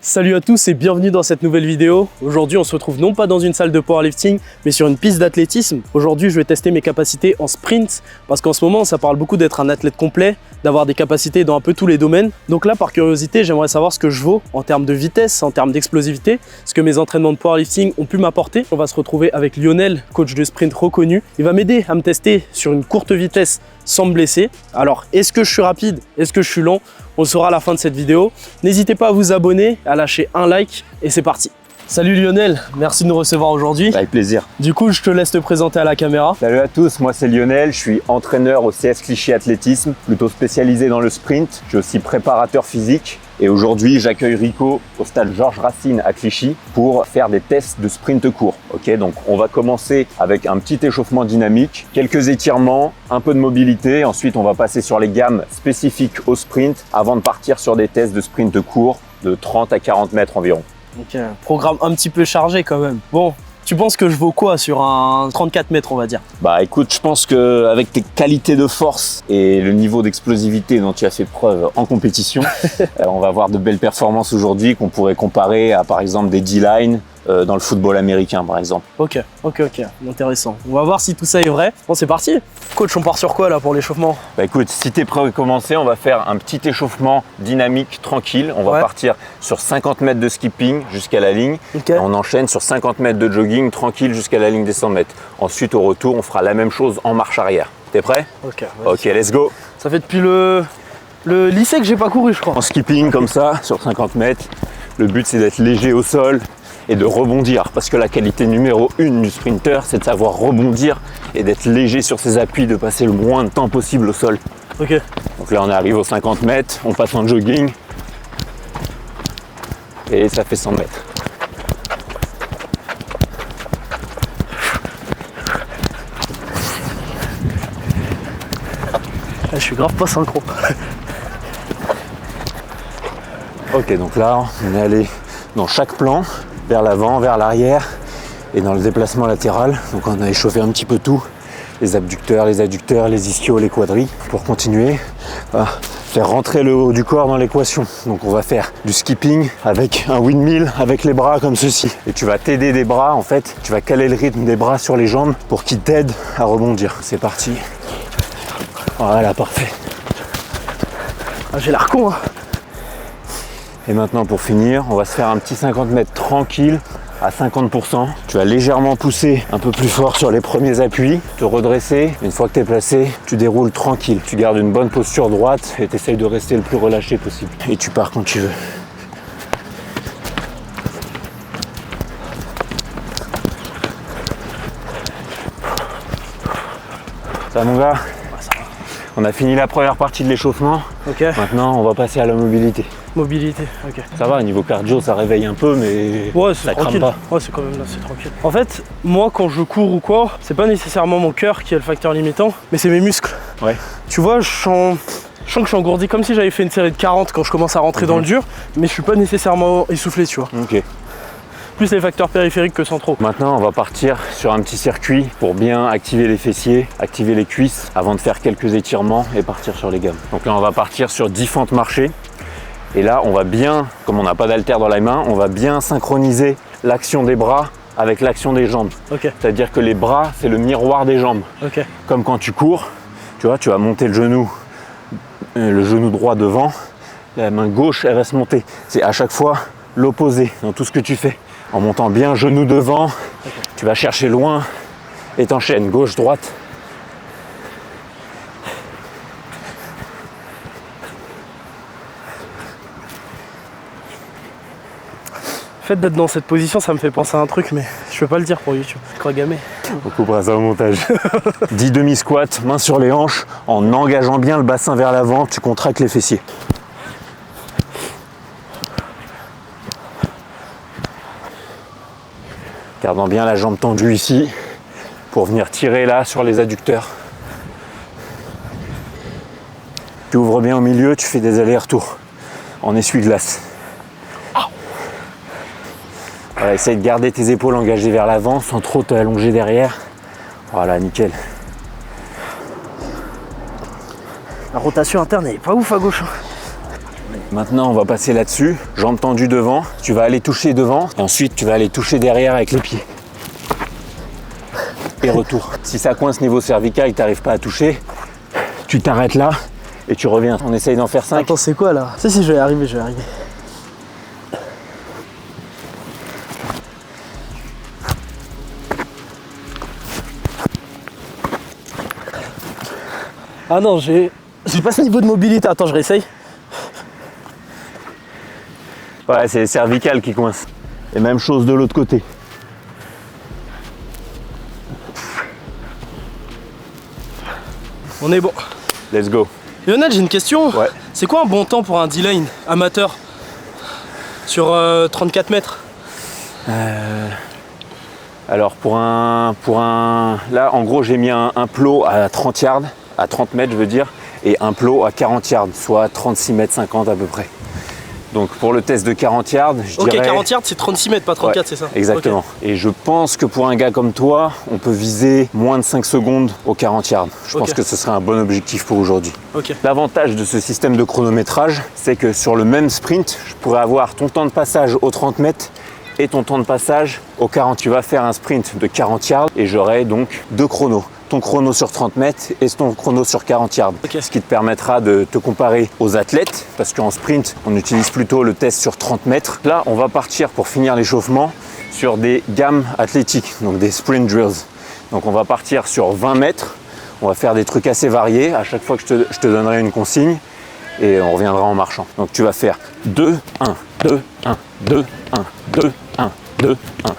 Salut à tous et bienvenue dans cette nouvelle vidéo. Aujourd'hui on se retrouve non pas dans une salle de powerlifting mais sur une piste d'athlétisme. Aujourd'hui je vais tester mes capacités en sprint parce qu'en ce moment ça parle beaucoup d'être un athlète complet, d'avoir des capacités dans un peu tous les domaines. Donc là par curiosité j'aimerais savoir ce que je vaux en termes de vitesse, en termes d'explosivité, ce que mes entraînements de powerlifting ont pu m'apporter. On va se retrouver avec Lionel, coach de sprint reconnu. Il va m'aider à me tester sur une courte vitesse sans me blesser. Alors est-ce que je suis rapide? Est-ce que je suis lent? On le saura à la fin de cette vidéo. N'hésitez pas à vous abonner, à lâcher un like et c'est parti. Salut Lionel, merci de nous recevoir aujourd'hui. Avec plaisir. Du coup, je te laisse te présenter à la caméra. Salut à tous, moi c'est Lionel, je suis entraîneur au CS Clichy Athlétisme, plutôt spécialisé dans le sprint. Je suis aussi préparateur physique et aujourd'hui j'accueille Rico au stade Georges Racine à Clichy pour faire des tests de sprint court. Ok, donc on va commencer avec un petit échauffement dynamique, quelques étirements, un peu de mobilité. Ensuite on va passer sur les gammes spécifiques au sprint avant de partir sur des tests de sprint court de 30 à 40 mètres environ. Donc, programme un petit peu chargé quand même. Bon, tu penses que je vaux quoi sur un 34 mètres on va dire? Bah écoute, je pense qu'avec tes qualités de force et le niveau d'explosivité dont tu as fait preuve en compétition, on va avoir de belles performances aujourd'hui qu'on pourrait comparer à par exemple des D-line dans le football américain par exemple. Ok, intéressant. On va voir si tout ça est vrai. Bon c'est parti. Coach, on part sur quoi là pour l'échauffement? Bah écoute, si tu es prêt à commencer, on va faire un petit échauffement dynamique, tranquille. On va partir sur 50 mètres de skipping jusqu'à la ligne. Okay. On enchaîne sur 50 mètres de jogging, tranquille jusqu'à la ligne des 100 mètres. Ensuite, au retour, on fera la même chose en marche arrière. T'es prêt? Ok, let's go. Ça fait depuis le lycée que j'ai pas couru, je crois. En skipping comme ça, sur 50 mètres, le but c'est d'être léger au sol et de rebondir, parce que la qualité numéro 1 du sprinter, c'est de savoir rebondir et d'être léger sur ses appuis, de passer le moins de temps possible au sol. Ok. Donc là on arrive aux 50 mètres, on passe en jogging et ça fait 100 mètres. Je suis grave pas synchro. Ok, donc là on est allé dans chaque plan, vers l'avant, vers l'arrière et dans le déplacement latéral. Donc on a échauffé un petit peu tout, les abducteurs, les ischios, les quadris, pour continuer à faire rentrer le haut du corps dans l'équation. Donc on va faire du skipping avec un windmill avec les bras comme ceci. Et tu vas t'aider des bras, en fait, tu vas caler le rythme des bras sur les jambes pour qu'ils t'aident à rebondir. C'est parti. Voilà, parfait. Ah, j'ai l'air con hein. Et maintenant pour finir, on va se faire un petit 50 mètres tranquille à 50%. Tu vas légèrement pousser un peu plus fort sur les premiers appuis, te redresser. Une fois que tu es placé, tu déroules tranquille. Tu gardes une bonne posture droite et tu essayes de rester le plus relâché possible. Et tu pars quand tu veux. Ça va mon gars? On a fini la première partie de l'échauffement. Ok. Maintenant, on va passer à la mobilité. Mobilité, ok. Ça va, au niveau cardio, ça réveille un peu, mais ouais, ça tranquille. crame pas. Ouais, c'est quand même là, c'est tranquille. En fait, moi, quand je cours ou quoi, c'est pas nécessairement mon cœur qui est le facteur limitant, mais c'est mes muscles. Ouais. Tu vois, je sens que je suis engourdi comme si j'avais fait une série de 40 quand je commence à rentrer dans le dur, mais je suis pas nécessairement essoufflé, tu vois. Ok. Plus les facteurs périphériques que centraux. Maintenant, on va partir sur un petit circuit pour bien activer les fessiers, activer les cuisses avant de faire quelques étirements et partir sur les gammes. Donc là, on va partir sur 10 fentes marchées. Et là, on va bien, comme on n'a pas d'haltère dans la main, on va bien synchroniser l'action des bras avec l'action des jambes. Ok. C'est-à-dire que les bras, c'est le miroir des jambes. Ok. Comme quand tu cours, tu vois, tu vas monter le genou droit devant, la main gauche, elle va se monter. C'est à chaque fois l'opposé dans tout ce que tu fais. En montant bien genou devant, tu vas chercher loin et t'enchaînes gauche, droite. Le fait d'être dans cette position, ça me fait penser à un truc, mais je peux pas le dire pour YouTube. Je crois gamer. On coupera ça au montage. 10 demi-squats, main sur les hanches, en engageant bien le bassin vers l'avant, tu contractes les fessiers. Gardant bien la jambe tendue ici, pour venir tirer là sur les adducteurs. Tu ouvres bien au milieu, tu fais des allers-retours en essuie-glace. Voilà, essaye de garder tes épaules engagées vers l'avant sans trop t'allonger derrière. Voilà, nickel. La rotation interne elle est pas ouf à gauche. Maintenant, on va passer là-dessus, jambes tendues devant. Tu vas aller toucher devant et ensuite tu vas aller toucher derrière avec les pieds. Et retour. Si ça coince niveau cervical et que tu n'arrives pas à toucher, tu t'arrêtes là et tu reviens. On essaye d'en faire 5. Attends, c'est quoi là? Si, je vais y arriver, Ah non, j'ai pas ce niveau de mobilité. Attends, je réessaye. Ouais, c'est les cervicales qui coincent. Et même chose de l'autre côté. On est bon. Let's go. Lionel, j'ai une question. Ouais. C'est quoi un bon temps pour un D-line amateur sur 34 mètres? Alors pour un... Là, en gros, j'ai mis un plot à 30 yards, à 30 mètres, je veux dire, et un plot à 40 yards, soit 36 mètres 50 à peu près. Donc pour le test de 40 yards, je dirais... Ok, 40 yards, c'est 36 mètres, pas 34, ouais, c'est ça? Exactement. Okay. Et je pense que pour un gars comme toi, on peut viser moins de 5 secondes aux 40 yards. Je pense que ce serait un bon objectif pour aujourd'hui. Okay. L'avantage de ce système de chronométrage, c'est que sur le même sprint, je pourrais avoir ton temps de passage aux 30 mètres et ton temps de passage aux 40. Tu vas faire un sprint de 40 yards et j'aurai donc 2 chronos. Ton chrono sur 30 mètres et ton chrono sur 40 yards. Okay. Ce qui te permettra de te comparer aux athlètes, parce qu'en sprint, on utilise plutôt le test sur 30 mètres. Là, on va partir pour finir l'échauffement sur des gammes athlétiques, donc des sprint drills. Donc on va partir sur 20 mètres, on va faire des trucs assez variés. À chaque fois que je te donnerai une consigne et on reviendra en marchant. Donc tu vas faire 2, 1, 2, 1, 2, 1, 2, 1, 2, 1.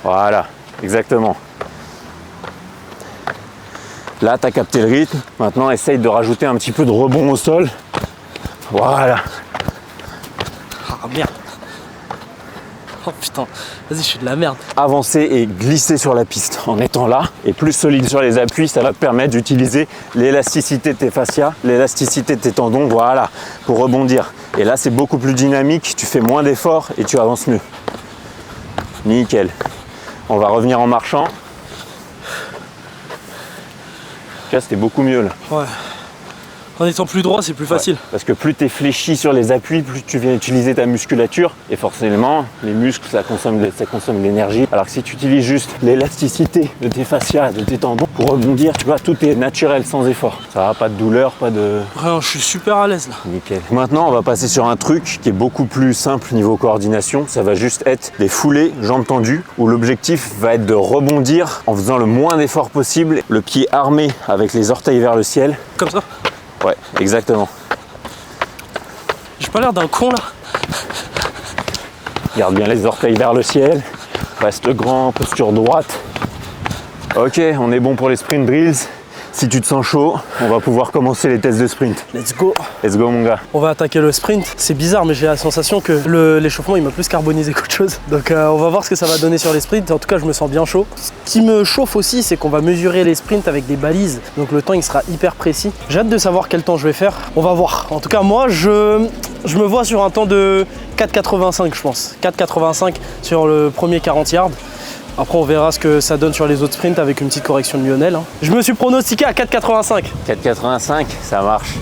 Voilà, exactement. Là, tu as capté le rythme. Maintenant, essaye de rajouter un petit peu de rebond au sol. Voilà. Ah merde. Oh putain, vas-y, je suis de la merde. Avancer et glisser sur la piste en étant là et plus solide sur les appuis, ça va te permettre d'utiliser l'élasticité de tes fascias, l'élasticité de tes tendons, voilà, pour rebondir. Et là, c'est beaucoup plus dynamique, tu fais moins d'efforts et tu avances mieux. Nickel. On va revenir en marchant. Là, c'était beaucoup mieux là. Ouais. En étant plus droit, c'est plus facile. Ouais, parce que plus tu es fléchi sur les appuis, plus tu viens utiliser ta musculature. Et forcément, les muscles, ça consomme de l'énergie. Alors que si tu utilises juste l'élasticité de tes fascias, de tes tendons, pour rebondir, tu vois, tout est naturel, sans effort. Ça va, pas de douleur, pas de... Vraiment, je suis super à l'aise là. Nickel. Maintenant, on va passer sur un truc qui est beaucoup plus simple niveau coordination. Ça va juste être des foulées, jambes tendues, où l'objectif va être de rebondir en faisant le moins d'efforts possible, le pied armé avec les orteils vers le ciel. Comme ça? Ouais, exactement. J'ai pas l'air d'un con là. Garde bien les orteils vers le ciel. Reste grand, posture droite. Ok, on est bon pour les sprint drills. Si tu te sens chaud, on va pouvoir commencer les tests de sprint. Let's go. Let's go mon gars. On va attaquer le sprint. C'est bizarre, mais j'ai la sensation que l'échauffement il m'a plus carbonisé qu'autre chose. Donc on va voir ce que ça va donner sur les sprints. En tout cas, je me sens bien chaud. Ce qui me chauffe aussi, c'est qu'on va mesurer les sprints avec des balises. Donc le temps il sera hyper précis. J'ai hâte de savoir quel temps je vais faire. On va voir. En tout cas, moi je me vois sur un temps de 4,85 je pense. 4,85 sur le premier 40 yards. Après, on verra ce que ça donne sur les autres sprints avec une petite correction de Lionel. Je me suis pronostiqué à 4,85. 4,85, ça marche.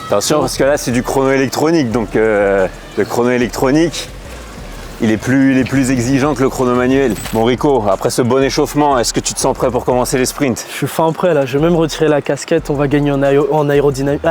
Attention, parce que là, c'est du chrono électronique. Donc, le chrono électronique, il est plus exigeant que le chrono manuel. Bon, Rico, après ce bon échauffement, est-ce que tu te sens prêt pour commencer les sprints? Je suis fin prêt là. Je vais même retirer la casquette. On va gagner en aérodynamique.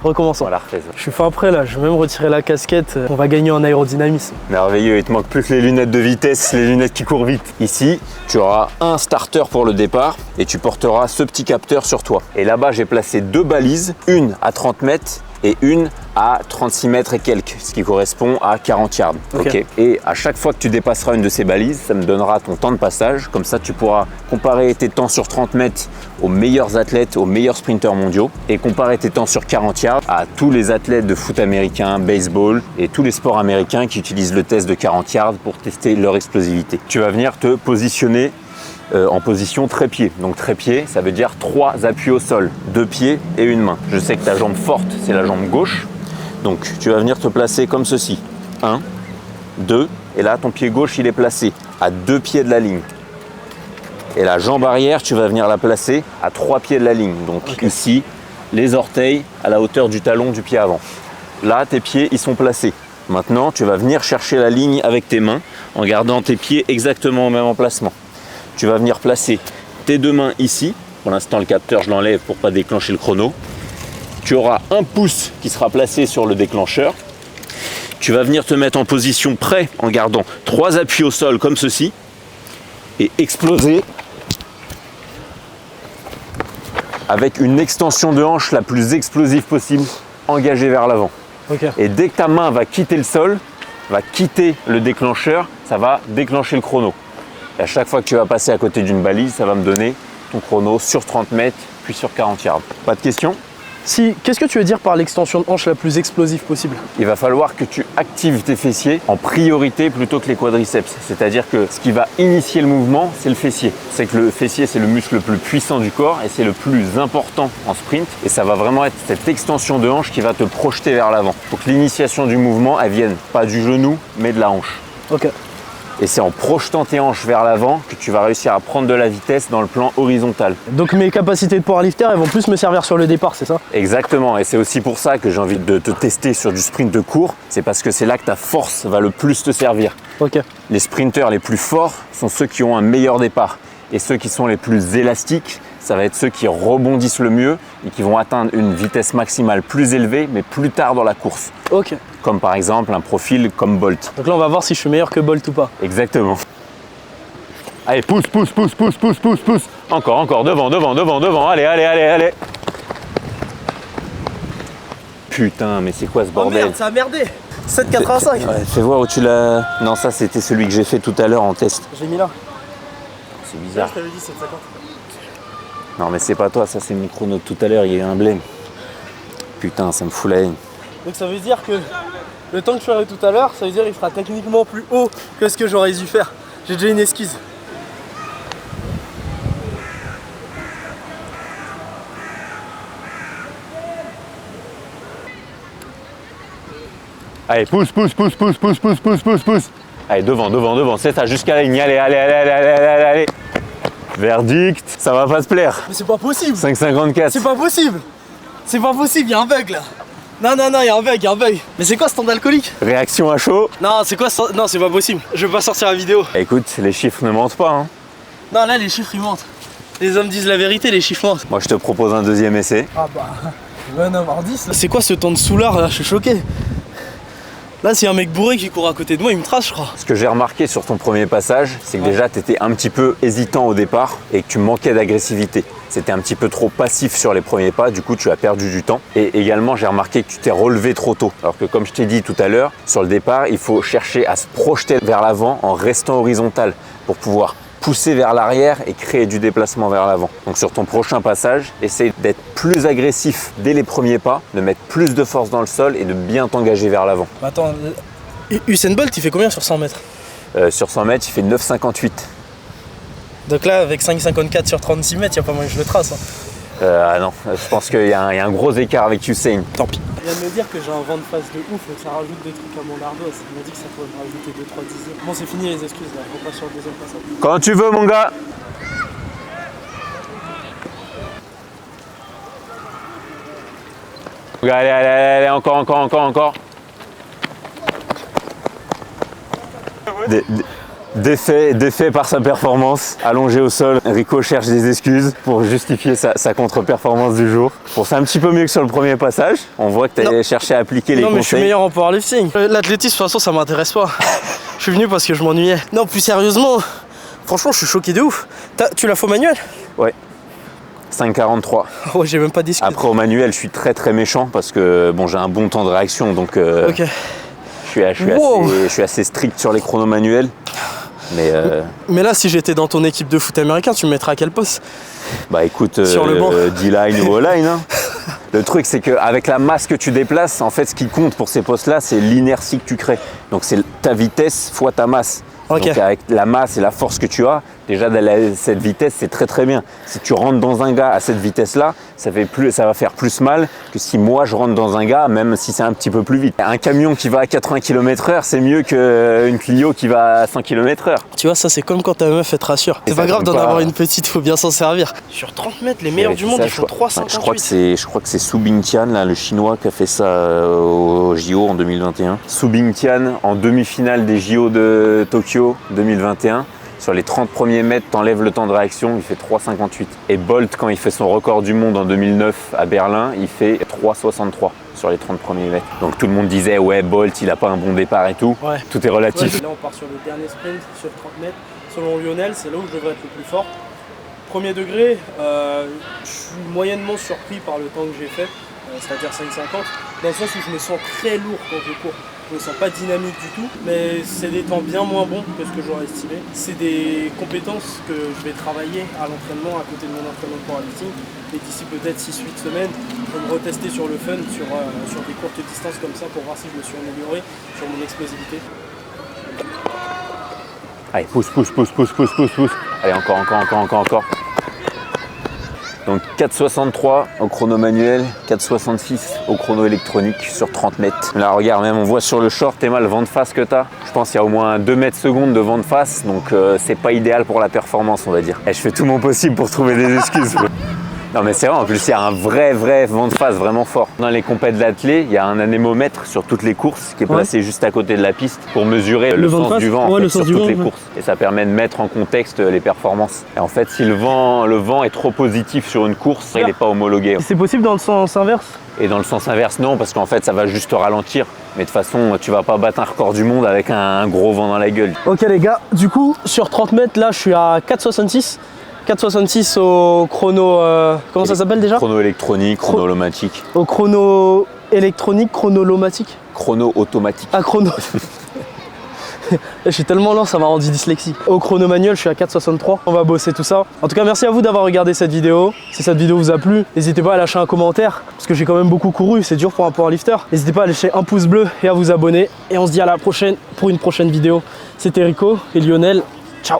Recommençons. Voilà, je suis fin prêt là. Je vais même retirer la casquette. On va gagner en aérodynamisme. Merveilleux. Il te manque plus que les lunettes de vitesse, les lunettes qui courent vite. Ici, tu auras un starter pour le départ et tu porteras ce petit capteur sur toi. Et là-bas, j'ai placé 2 balises, une à 30 mètres et une à 36 mètres et quelques, ce qui correspond à 40 yards. Okay. Et à chaque fois que tu dépasseras une de ces balises, ça me donnera ton temps de passage. Comme ça, tu pourras comparer tes temps sur 30 mètres aux meilleurs athlètes, aux meilleurs sprinteurs mondiaux et comparer tes temps sur 40 yards à tous les athlètes de foot américain, baseball et tous les sports américains qui utilisent le test de 40 yards pour tester leur explosivité. Tu vas venir te positionner en position trépied. Donc trépied, ça veut dire 3 appuis au sol, 2 pieds et une main. Je sais que ta jambe forte, c'est la jambe gauche. Donc tu vas venir te placer comme ceci. 1, 2, et là ton pied gauche il est placé à 2 pieds de la ligne. Et la jambe arrière, tu vas venir la placer à 3 pieds de la ligne. Donc ici, les orteils à la hauteur du talon du pied avant. Là, tes pieds ils sont placés. Maintenant, tu vas venir chercher la ligne avec tes mains en gardant tes pieds exactement au même emplacement. Tu vas venir placer tes 2 mains ici. Pour l'instant, le capteur, je l'enlève pour ne pas déclencher le chrono. Tu auras un pouce qui sera placé sur le déclencheur. Tu vas venir te mettre en position prêt en gardant 3 appuis au sol comme ceci et exploser avec une extension de hanche la plus explosive possible, engagée vers l'avant. Ok. Et dès que ta main va quitter le sol, va quitter le déclencheur, ça va déclencher le chrono. Et à chaque fois que tu vas passer à côté d'une balise, ça va me donner ton chrono sur 30 mètres, puis sur 40 yards. Pas de questions? Si, qu'est-ce que tu veux dire par l'extension de hanche la plus explosive possible? Il va falloir que tu actives tes fessiers en priorité plutôt que les quadriceps. C'est-à-dire que ce qui va initier le mouvement, c'est le fessier. C'est que le fessier, c'est le muscle le plus puissant du corps et c'est le plus important en sprint. Et ça va vraiment être cette extension de hanche qui va te projeter vers l'avant. Pour que l'initiation du mouvement, elle vienne pas du genou, mais de la hanche. Ok. Et c'est en projetant tes hanches vers l'avant que tu vas réussir à prendre de la vitesse dans le plan horizontal. Donc mes capacités de powerlifter, elles vont plus me servir sur le départ, c'est ça? Exactement, et c'est aussi pour ça que j'ai envie de te tester sur du sprint de court. C'est parce que c'est là que ta force va le plus te servir. Ok. Les sprinteurs les plus forts sont ceux qui ont un meilleur départ. Et ceux qui sont les plus élastiques, ça va être ceux qui rebondissent le mieux et qui vont atteindre une vitesse maximale plus élevée, mais plus tard dans la course. Ok. Comme par exemple un profil comme Bolt. Donc là, on va voir si je suis meilleur que Bolt ou pas. Exactement. Allez, pousse, pousse, pousse, pousse, pousse, pousse, pousse. Encore, encore, devant, devant, devant, devant. Allez, allez, allez, allez. Putain, mais c'est quoi ce bordel? Oh merde, ça a merdé. 7,85. Ouais, fais voir où tu l'as... Non, ça c'était celui que j'ai fait tout à l'heure en test. J'ai mis là. C'est bizarre. Je t'avais dit 7,50. Non, mais c'est pas toi, ça c'est mon chrono de tout à l'heure, il y a eu un blême. Putain, ça me fout la haine. Donc ça veut dire que le temps que je ferai tout à l'heure, ça veut dire qu'il sera techniquement plus haut que ce que j'aurais dû faire. J'ai déjà une esquisse. Allez, pousse, pousse, pousse, pousse, pousse, pousse, pousse, pousse, pousse. Allez, devant, devant, devant, c'est ça, jusqu'à la ligne. Allez, allez, allez, allez, allez, allez, allez. Verdict, ça va pas te plaire. Mais c'est pas possible. 5,54. C'est pas possible. C'est pas possible, il y a un bug là. Non, non, non, il y a un bug, il y a un bug. Mais c'est quoi ce temps d'alcoolique? Réaction à chaud. Non, c'est quoi ça? Non, c'est pas possible. Je vais pas sortir la vidéo. Écoute, les chiffres ne mentent pas. Hein. Non, là, les chiffres ils mentent. Les hommes disent la vérité, les chiffres mentent. Moi, je te propose un deuxième essai. Ah bah, je vais en avoir 10. C'est quoi ce temps de soulard là? Je suis choqué. Là, c'est un mec bourré qui court à côté de moi, il me trace, je crois. Ce que j'ai remarqué sur ton premier passage, c'est que déjà, tu étais un petit peu hésitant au départ et que tu manquais d'agressivité. C'était un petit peu trop passif sur les premiers pas, du coup, tu as perdu du temps. Et également, j'ai remarqué que tu t'es relevé trop tôt. Alors que comme je t'ai dit tout à l'heure, sur le départ, il faut chercher à se projeter vers l'avant en restant horizontal pour pouvoir pousser vers l'arrière et créer du déplacement vers l'avant. Donc sur ton prochain passage, essaye d'être plus agressif dès les premiers pas, de mettre plus de force dans le sol et de bien t'engager vers l'avant. Attends, Usain Bolt, il fait combien sur 100 mètres? Sur 100 mètres, il fait 9,58. Donc là, avec 5,54 sur 36 mètres, il n'y a pas moyen que je le trace. Hein. Ah non, je pense qu'il y a un gros écart avec Usain. Tant pis. Il vient de me dire que j'ai un vent de face de ouf et que ça rajoute des trucs à mon ardoise. Il m'a dit que ça pourrait me rajouter 2-3 dixièmes. Bon, c'est fini les excuses là, on passe sur le deuxième passage. Quand tu veux, mon gars. Allez, allez, allez, encore, encore, encore, encore. Défait par sa performance, allongé au sol, Rico cherche des excuses pour justifier sa contre-performance du jour. Bon, c'est un petit peu mieux que sur le premier passage. On voit que tu as cherché à appliquer les conseils. Non, mais je suis meilleur en powerlifting. L'athlétisme, de toute façon, ça m'intéresse pas. Je suis venu parce que je m'ennuyais. Non, plus sérieusement, franchement, je suis choqué de ouf. Tu l'as fait au manuel? Ouais. 5,43. Ouais, j'ai même pas d'excuses. Après, au manuel, je suis très très méchant parce que bon, j'ai un bon temps de réaction, donc ok. Je suis assez strict sur les chronos manuels. Mais là, si j'étais dans ton équipe de foot américain, tu me mettrais à quel poste? Bah écoute, sur le banc. D-line ou O-line. Hein. Le truc, c'est qu'avec la masse que tu déplaces, en fait, ce qui compte pour ces postes-là, c'est l'inertie que tu crées. Donc c'est ta vitesse fois ta masse. Ok. Donc avec la masse et la force que tu as, déjà cette vitesse c'est très bien. Si tu rentres dans un gars à cette vitesse là, ça va faire plus mal que si moi je rentre dans un gars, même si c'est un petit peu plus vite. Un camion qui va à 80 km/h, c'est mieux qu'une Clio qui va à 100 km/h. Tu vois, ça c'est comme quand ta meuf elle te rassure. C'est pas grave d'en avoir une petite, faut bien s'en servir. Sur 30 mètres, les meilleurs du monde ils font 3,58. Je crois que c'est Su Bingtian, là, le chinois, qui a fait ça au JO en 2021. Su Bingtian en demi-finale des JO de Tokyo 2021. Sur les 30 premiers mètres, t'enlèves le temps de réaction, il fait 3,58. Et Bolt, quand il fait son record du monde en 2009 à Berlin, il fait 3,63 sur les 30 premiers mètres. Donc tout le monde disait, ouais, Bolt, il a pas un bon départ et tout. Ouais. Tout est relatif. Ouais, là, on part sur le dernier sprint, sur 30 mètres. Selon Lionel, c'est là où je devrais être le plus fort. Premier degré, je suis moyennement surpris par le temps que j'ai fait, c'est-à-dire 5,50, dans le sens où je me sens très lourd quand je cours. Je me sens pas dynamique du tout, mais c'est des temps bien moins bons que ce que j'aurais estimé. C'est des compétences que je vais travailler à l'entraînement, à côté de mon entraînement de powerlifting. Et d'ici peut-être 6-8 semaines, je vais me retester sur le fun, sur des courtes distances comme ça, pour voir si je me suis amélioré sur mon explosivité. Allez, pousse. Allez, encore. Donc 4,63 au chrono manuel, 4,66 au chrono électronique sur 30 mètres. Là regarde, même on voit sur le short, Emma, le vent de face que tu as. Je pense qu'il y a au moins 2 mètres secondes de vent de face, donc c'est pas idéal pour la performance, on va dire. Et je fais tout mon possible pour trouver des excuses. Non mais c'est vrai, en plus il y a un vrai vent de face vraiment fort. Dans les compètes d'athlé, il y a un anémomètre sur toutes les courses qui est placé juste à côté de la piste pour mesurer le sens du vent sur toutes les courses. Et ça permet de mettre en contexte les performances. Et en fait, si le vent est trop positif sur une course, il n'est pas homologué. C'est possible dans le sens inverse? Et dans le sens inverse, non, parce qu'en fait, ça va juste ralentir. Mais de toute façon, tu vas pas battre un record du monde avec un gros vent dans la gueule. Ok les gars, du coup, sur 30 mètres, là, je suis à 4,66. 4,66 au chrono, comment ça s'appelle déjà? Chrono électronique, chronolomatique. Au chrono électronique, chronolomatique? Chrono automatique. Ah, chrono. Je suis tellement lent, ça m'a rendu dyslexique. Au chrono manuel, je suis à 4,63. On va bosser tout ça. En tout cas, merci à vous d'avoir regardé cette vidéo. Si cette vidéo vous a plu, n'hésitez pas à lâcher un commentaire, parce que j'ai quand même beaucoup couru, c'est dur pour un powerlifter. N'hésitez pas à lâcher un pouce bleu et à vous abonner. Et on se dit à la prochaine pour une prochaine vidéo. C'était Rico et Lionel. Ciao.